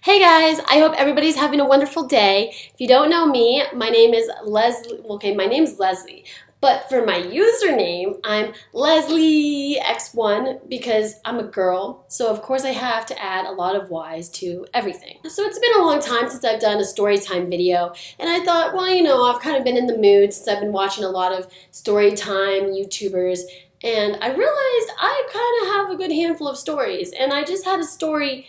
Hey guys, I hope everybody's having a wonderful day. If you don't know me, my name is Lesley. Okay, my name's Lesley, but for my username, I'm Lesley X1 because I'm a girl. So of course I have to add a lot of Y's to everything. So it's been a long time since I've done a story time video, and I thought, well, I've kind of been in the mood since I've been watching a lot of story time YouTubers, and I realized I kind of have a good handful of stories, and I just had a story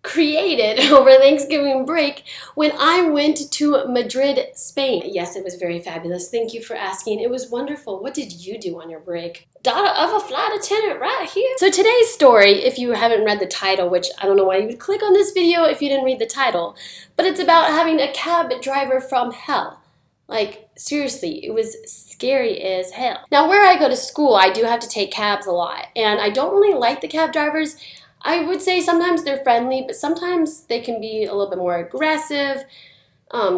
created over Thanksgiving break when I went to Madrid, Spain. Yes, it was very fabulous. Thank you for asking. It was wonderful. What did you do on your break? Daughter of a flight attendant right here. So today's story, if you haven't read the title, which I don't know why you would click on this video if you didn't read the title, but it's about having a cab driver from hell. Like, seriously, it was scary as hell. Now, where I go to school, I do have to take cabs a lot, and I don't really like the cab drivers. I would say sometimes they're friendly, but sometimes they can be a little bit more aggressive,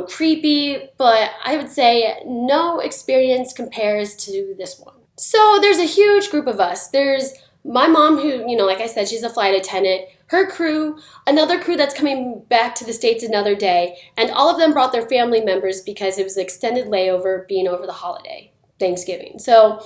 creepy, but I would say no experience compares to this one. So there's a huge group of us. There's my mom who, like I said, she's a flight attendant, her crew, another crew that's coming back to the States another day, and all of them brought their family members because it was an extended layover being over the holiday, Thanksgiving. So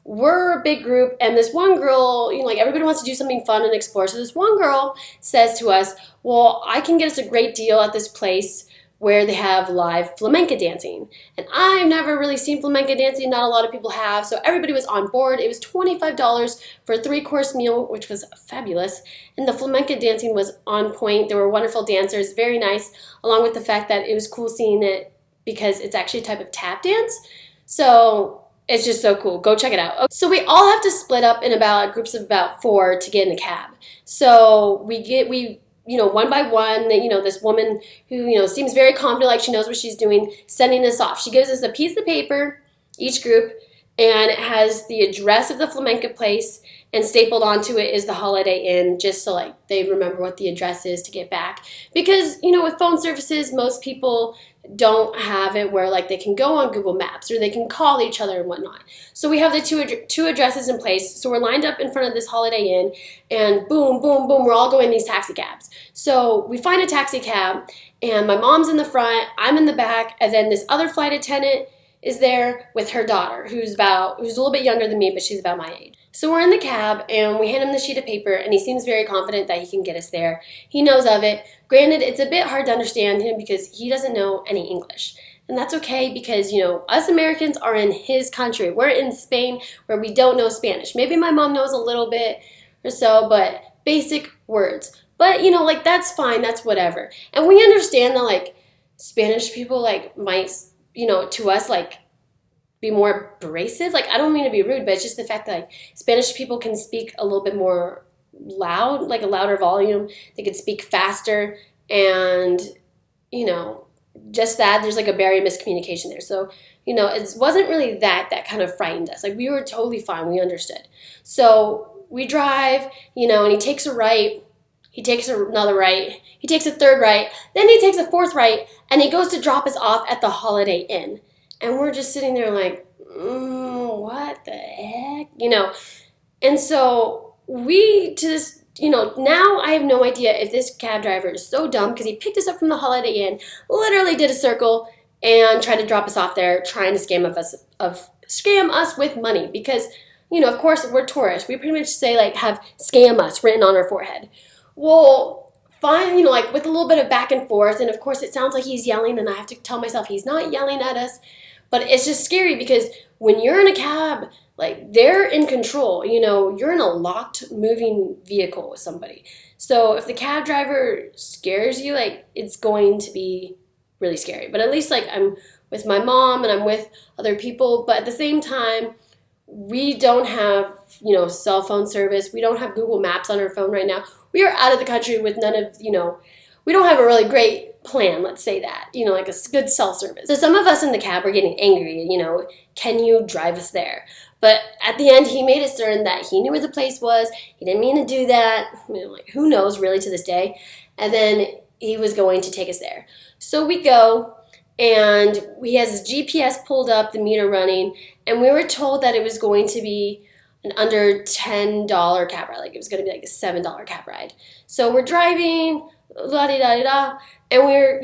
we're a big group, and this one girl, like everybody wants to do something fun and explore. So this one girl says to us, well, I can get us a great deal at this place where they have live flamenco dancing. And I've never really seen flamenco dancing, not a lot of people have, so everybody was on board. It was $25 for a 3-course meal, which was fabulous. And the flamenco dancing was on point. There were wonderful dancers, very nice, along with the fact that it was cool seeing it because it's actually a type of tap dance. So it's just so cool. Go check it out. So we all have to split up in about groups of about 4 to get in the cab. So we one by one, this woman who, seems very confident, like she knows what she's doing, sending us off. She gives us a piece of paper, each group, and it has the address of the flamenco place, and stapled onto it is the Holiday Inn, just so like they remember what the address is to get back. Because, with phone services, most people don't have it where like they can go on Google Maps or they can call each other and whatnot. So we have the two addresses in place. So we're lined up in front of this Holiday Inn, and boom, boom, boom, we're all going in these taxi cabs. So we find a taxi cab, and my mom's in the front, I'm in the back, and then this other flight attendant is there with her daughter, who's a little bit younger than me, but she's about my age. So we're in the cab, and we hand him the sheet of paper, and he seems very confident that he can get us there. He knows of it. Granted, it's a bit hard to understand him because he doesn't know any English. And that's okay because, us Americans are in his country. We're in Spain where we don't know Spanish. Maybe my mom knows a little bit or so, but basic words. But, that's fine. That's whatever. And we understand that, like, Spanish people, like, might, to us, like, be more abrasive. Like, I don't mean to be rude, but it's just the fact that, like, Spanish people can speak a little bit more loud, like a louder volume. They could speak faster, and, just that there's, like, a barrier of miscommunication there. So, it wasn't really that kind of frightened us. Like, we were totally fine. We understood. So we drive, and he takes a right. He takes another right. He takes a third right. Then he takes a fourth right, and he goes to drop us off at the Holiday Inn. And we're just sitting there like, what the heck? And so now I have no idea if this cab driver is so dumb because he picked us up from the Holiday Inn, literally did a circle, and tried to drop us off there, trying to scam us with money. Because, of course, we're tourists. We pretty much say, like, have scam us written on our forehead. Well, fine, like with a little bit of back and forth, and of course it sounds like he's yelling, and I have to tell myself he's not yelling at us, but it's just scary because when you're in a cab, like, they're in control, you're in a locked moving vehicle with somebody. So if the cab driver scares you, like, it's going to be really scary. But at least, like, I'm with my mom and I'm with other people, but at the same time, we don't have, cell phone service. We don't have Google Maps on our phone right now. We are out of the country with none of, we don't have a really great plan, let's say that, like a good cell service. So some of us in the cab were getting angry, can you drive us there? But at the end, he made it certain that he knew where the place was. He didn't mean to do that. Like, who knows really to this day? And then he was going to take us there. So we go, and he has his GPS pulled up, the meter running, and we were told that it was going to be an under $10 cab ride. Like, it was going to be like a $7 cab ride. So we're driving, la-di-da-di-da. And we're,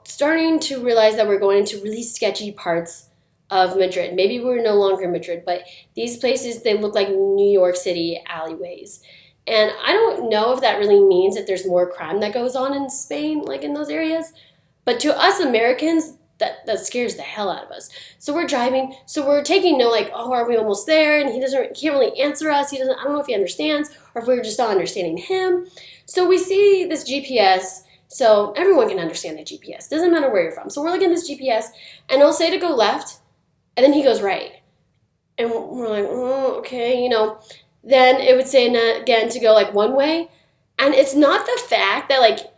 starting to realize that we're going into really sketchy parts of Madrid. Maybe we're no longer in Madrid, but these places, they look like New York City alleyways. And I don't know if that really means that there's more crime that goes on in Spain, like in those areas. But to us Americans, that scares the hell out of us. So we're driving, so we're taking note, like, oh, are we almost there? And he can't really answer us. I don't know if he understands or if we're just not understanding him. So we see this GPS. So everyone can understand the GPS. Doesn't matter where you're from. So we're looking at this GPS, and it'll say to go left, and then he goes right. And we're like, oh, okay, Then it would say again to go like one way. And it's not the fact that like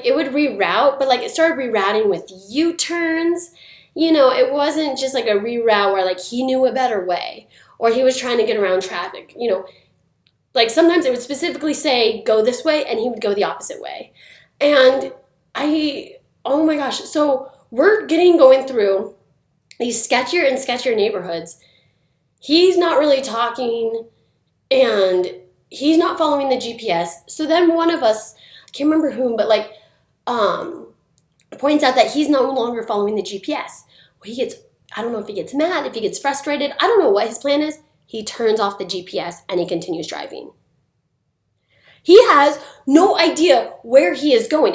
it would reroute, but like it started rerouting with U-turns. It wasn't just like a reroute where like he knew a better way or he was trying to get around traffic. Like sometimes it would specifically say go this way and he would go the opposite way. And oh my gosh. So we're going through these sketchier and sketchier neighborhoods. He's not really talking and he's not following the GPS. So then one of us, I can't remember whom, but points out that he's no longer following the GPS. Well, I don't know if he gets mad, if he gets frustrated. I don't know what his plan is. He turns off the GPS and he continues driving. He has no idea where he is going.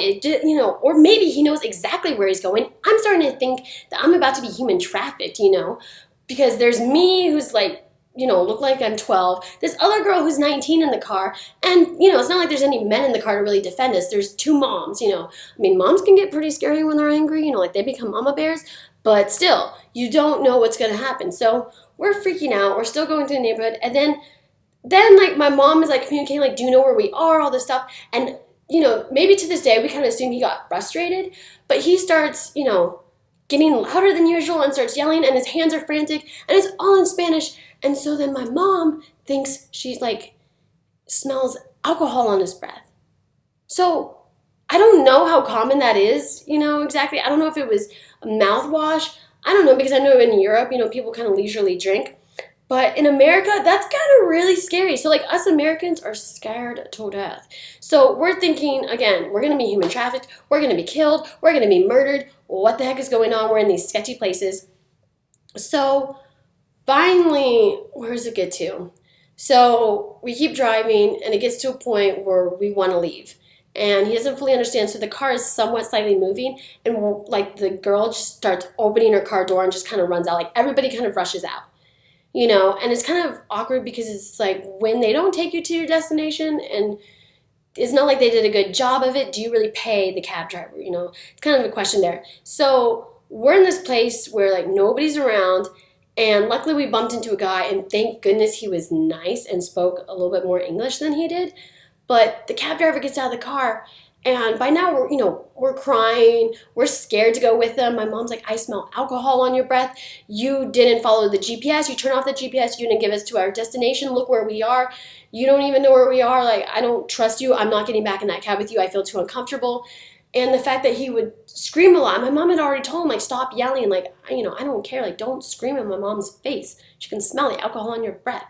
Or maybe he knows exactly where he's going. I'm starting to think that I'm about to be human trafficked, because there's me who's like, look like I'm 12. This other girl who's 19 in the car. And, it's not like there's any men in the car to really defend us. There's two moms, moms can get pretty scary when they're angry, like they become mama bears. But still, you don't know what's going to happen. So we're freaking out. We're still going through the neighborhood. And then like my mom is like communicating, like, do you know where we are? All this stuff. And, maybe to this day, we kind of assume he got frustrated. But he starts, getting louder than usual and starts yelling. And his hands are frantic. And it's all in Spanish. And so then my mom thinks she's like, smells alcohol on his breath. So I don't know how common that is, exactly. I don't know if it was a mouthwash. I don't know, because I know in Europe, people kind of leisurely drink. But in America, that's kind of really scary. So like us Americans are scared to death. So we're thinking, again, we're going to be human trafficked. We're going to be killed. We're going to be murdered. What the heck is going on? We're in these sketchy places. So finally, where does it get to? So we keep driving, and it gets to a point where we want to leave. And he doesn't fully understand, so the car is somewhat slightly moving, and like the girl just starts opening her car door and just kind of runs out. Like everybody kind of rushes out, and it's kind of awkward because it's like when they don't take you to your destination, and it's not like they did a good job of it, do you really pay the cab driver? It's kind of a question there. So we're in this place where like nobody's around. And luckily we bumped into a guy, and thank goodness he was nice and spoke a little bit more English than he did. But the cab driver gets out of the car, and by now we're crying. We're scared to go with him. My mom's like, I smell alcohol on your breath. You didn't follow the GPS. You turned off the GPS. You didn't give us to our destination. Look where we are. You don't even know where we are. Like, I don't trust you. I'm not getting back in that cab with you. I feel too uncomfortable. And the fact that he would scream a lot. My mom had already told him, like, stop yelling. Like, I don't care. Like, don't scream in my mom's face. She can smell the alcohol on your breath.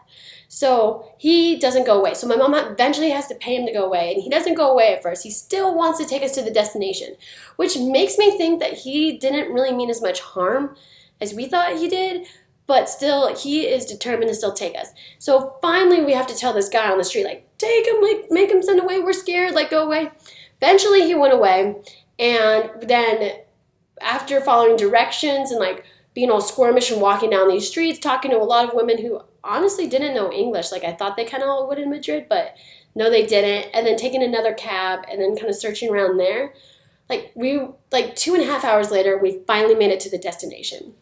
So he doesn't go away. So my mom eventually has to pay him to go away. And he doesn't go away at first. He still wants to take us to the destination, which makes me think that he didn't really mean as much harm as we thought he did. But still, he is determined to still take us. So finally, we have to tell this guy on the street, like, take him, like, make him send away. We're scared. Like, go away. Eventually, he went away, and then after following directions and like being all squirmish and walking down these streets, talking to a lot of women who honestly didn't know English. Like I thought they kind of all would in Madrid, but no, they didn't. And then taking another cab and then kind of searching around there. Like 2.5 hours later, we finally made it to the destination.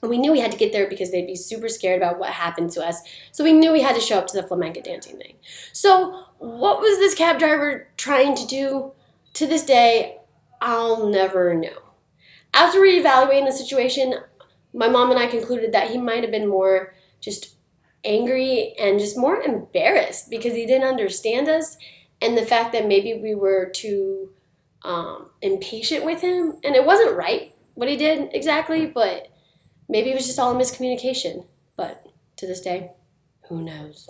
And we knew we had to get there because they'd be super scared about what happened to us. So we knew we had to show up to the flamenco dancing thing. So what was this cab driver trying to do? To this day, I'll never know. After reevaluating the situation, my mom and I concluded that he might have been more just angry and just more embarrassed because he didn't understand us, and the fact that maybe we were too impatient with him. And it wasn't right what he did exactly, but maybe it was just all a miscommunication. But to this day, who knows?